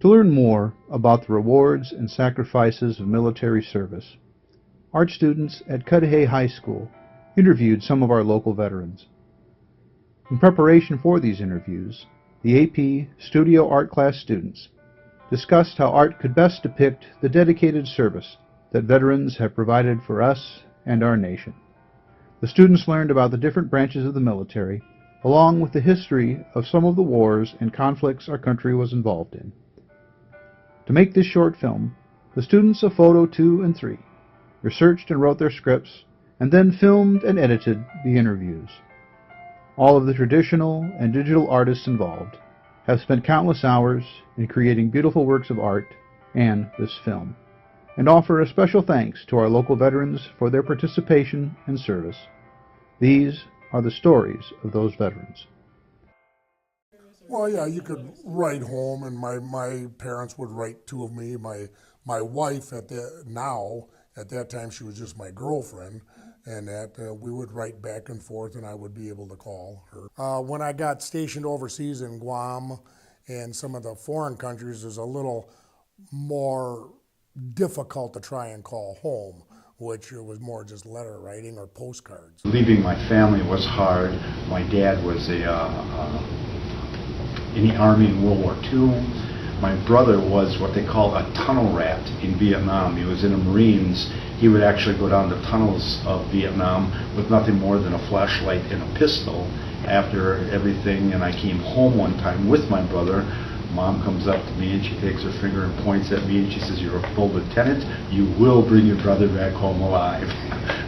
To learn more about the rewards and sacrifices of military service, art students at Cudahy High School interviewed some of our local veterans. In preparation for these interviews, the AP Studio Art class students discussed how art could best depict the dedicated service that veterans have provided for us and our nation. The students learned about the different branches of the military, along with the history of some of the wars and conflicts our country was involved in. To make this short film, the students of Photo 2 and 3 researched and wrote their scripts, and then filmed and edited the interviews. All of the traditional and digital artists involved have spent countless hours in creating beautiful works of art and this film, and offer a special thanks to our local veterans for their participation and service. These are the stories of those veterans. Well, yeah, you could write home, and my parents would write to me. My wife at that time she was just my girlfriend, and that we would write back and forth, and I would be able to call her. When I got stationed overseas in Guam and some of the foreign countries, it was a little more difficult to try and call home, which was more just letter writing or postcards. Leaving my family was hard. My dad was in the Army in World War II. My brother was what they call a tunnel rat in Vietnam. He was in the Marines. He would actually go down the tunnels of Vietnam with nothing more than a flashlight and a pistol after everything. And I came home one time with my brother. Mom comes up to me and she takes her finger and points at me and she says, "You're a full lieutenant. You will bring your brother back home alive."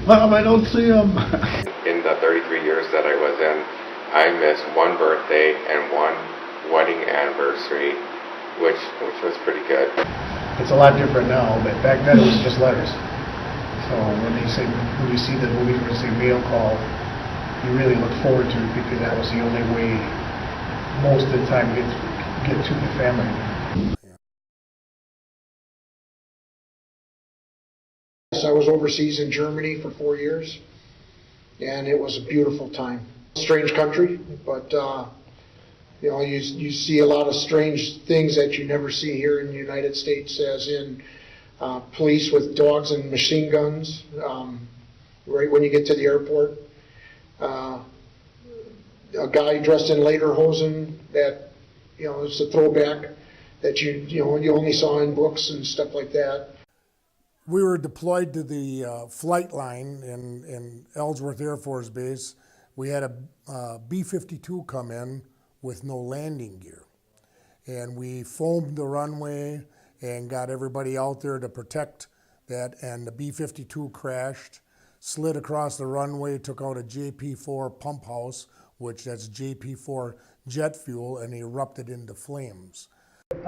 Mom, I don't see him. In the 33 years that I was in, I missed one birthday and one wedding anniversary, which was pretty good. It's a lot different now, but back then it was just letters. So when you see the movie where they say mail call, you really look forward to it because that was the only way most of the time to get to the family. I was overseas in Germany for 4 years, and it was a beautiful time. Strange country, but you see a lot of strange things that you never see here in the United States, as in police with dogs and machine guns, right when you get to the airport. A guy dressed in lederhosen that, it's a throwback that you only saw in books and stuff like that. We were deployed to the flight line in Ellsworth Air Force Base. We had a B-52 come in with no landing gear. And we foamed the runway and got everybody out there to protect that, and the B-52 crashed, slid across the runway, took out a JP-4 pump house, which that's JP-4 jet fuel, and erupted into flames. As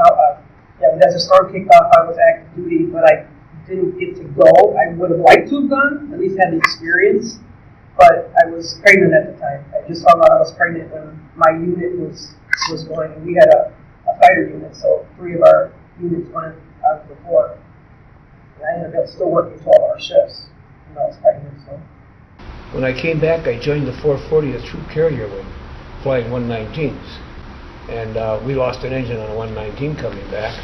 the storm kicked off, I was active duty, but I didn't get to go. I would have liked to have gone, at least had the experience. But I was pregnant at the time. I just found out I was pregnant when my unit was going. And we had a fighter unit, so 3 of our units went out before. And I ended up still working 12-hour shifts when I was pregnant. So when I came back, I joined the 440th Troop Carrier Wing, flying 119s. And we lost an engine on a 119 coming back.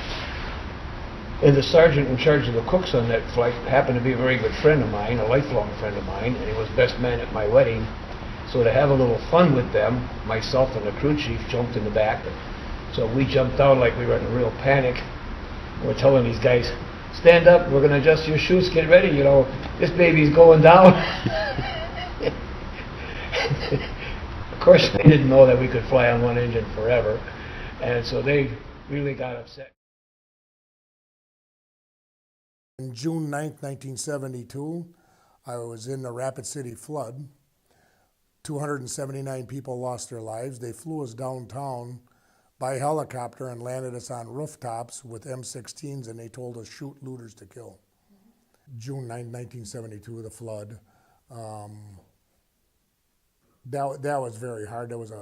And the sergeant in charge of the cooks on that flight happened to be a very good friend of mine, a lifelong friend of mine, and he was best man at my wedding. So to have a little fun with them, myself and the crew chief jumped in the back. So we jumped out like we were in a real panic. We're telling these guys, "Stand up, we're going to adjust your chutes, get ready, this baby's going down." Of course, they didn't know that we could fly on one engine forever, and so they really got upset. On June 9th, 1972, I was in the Rapid City flood. 279 people lost their lives. They flew us downtown by helicopter and landed us on rooftops with M16s, and they told us, "Shoot looters to kill." June 9th, 1972, the flood. That was very hard. That was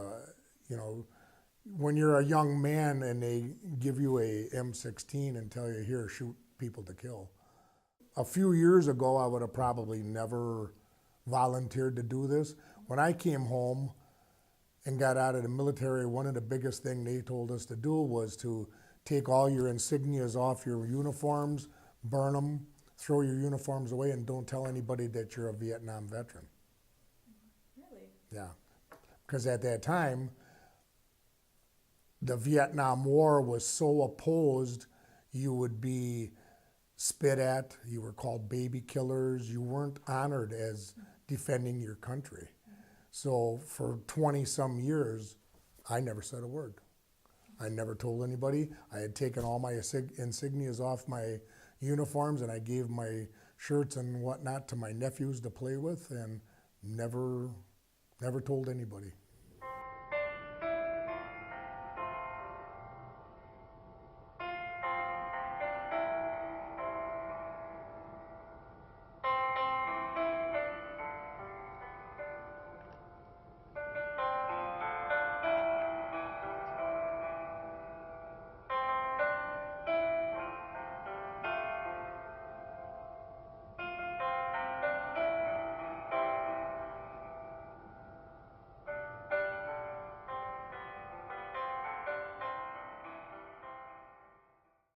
when you're a young man and they give you a M16 and tell you, "Here, shoot people to kill." A few years ago, I would have probably never volunteered to do this. When I came home and got out of the military, one of the biggest things they told us to do was to take all your insignias off your uniforms, burn them, throw your uniforms away, and don't tell anybody that you're a Vietnam veteran. Really? Yeah. Because at that time, the Vietnam War was so opposed, you would be spit at, you were called baby killers, you weren't honored as defending your country. So for 20 some years, I never said a word. I never told anybody. I had taken all my insignias off my uniforms, and I gave my shirts and whatnot to my nephews to play with, and never told anybody.